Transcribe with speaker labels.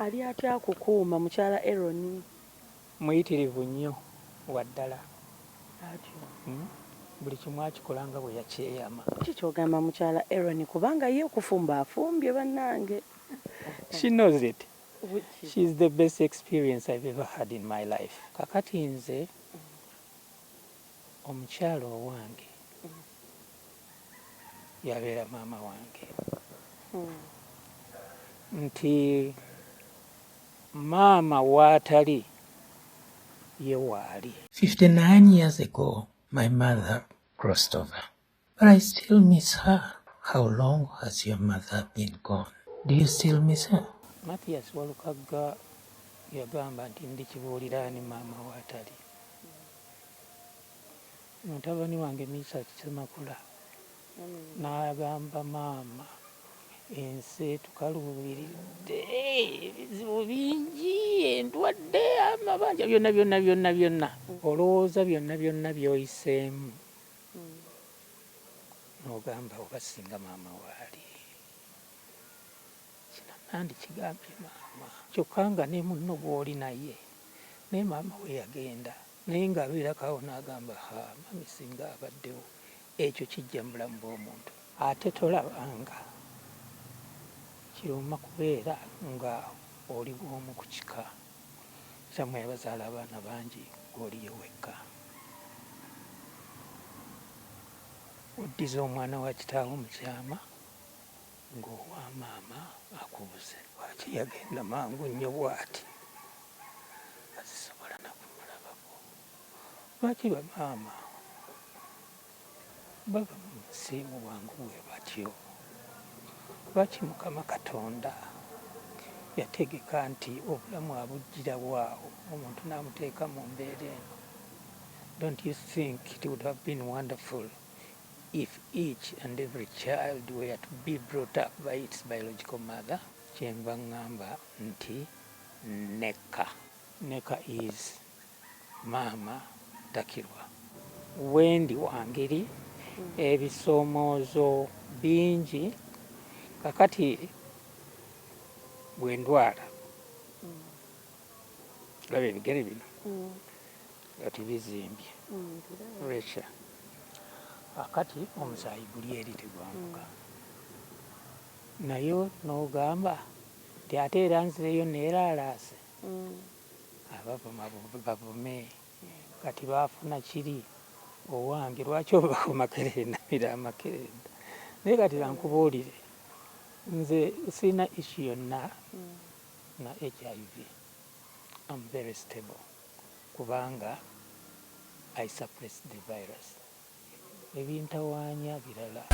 Speaker 1: ali atya kukuuma mukyala Aaron?
Speaker 2: Muyitirivu nnyo waddala.
Speaker 1: Atyo.
Speaker 2: Buli kimu akikola nga bwe yakyeyama.
Speaker 1: Ki kyogamba mukyala Aaron kubanga ye okufumba afumbye bannange?
Speaker 2: She knows it. She's the best experience I've ever had in my life. Kakati nze omukyala owange yabeera maama wange. Nti maama waatali ye waali. 59 years ago my mother crossed over, but I still miss her. How long has your mother been gone? Do you still miss her? Mathias Walukagga yagamba nti ndikibuuliraani maama waatali. Mutabani wange Misa Kisemakula n'agamba maama ensi tukaluubiridde, ebizibu bingi, endwadde, amabanja, byonna olowooza byonna by'oyiseemu n'ogamba oba singa maama waali. Kino nandi kigambye maama, kyokka nga ne munno gw'oli naye naye maama we yagenda naye ng'abeerako n'agamba mami singa abaddewo. Ekyo kijja mu bulamu bw'omuntu. Ate tolabanga kiruma kubeera nga oli bw'omu ku kika kyammwe yabazaala abaana bangi gw'oliye wekka. Oddiza omwana wa kitaawo mu kyama ng'owa maama akubuze. Lwaki yagenda mangu nnyo bw'ati? Azisobola na kumulabako. Lwaki bamaama bava mu nsi mu bwangu bwe batyo? Lwaki Mukama Katonda yategeka nti obulamu abuggira bwawo omuntu n'amuteeka mu mbeera eno? Don't you think it would have been wonderful if each and every child were to be brought up by its biological mother? Kyenva ngamba nti neka. Neka is maama takirwa. Wendi wangeri ebisoomoozo bingi. Kakati bwe ndwala laba ebigere bino kati bizimbye pressure. Kakati omusaayi guli eri tegwambuka. Naye n'ogamba nti ate era nzireyo neeraalaase. Abavuma bavume. Kati baafuna kiri owange lwaki obako makerenda mira amakerenda. Naye kati bankubuulire nze sina issue yonna na HIV. I'm very stable kubanga I suppress the virus. Ebintawaanya birala.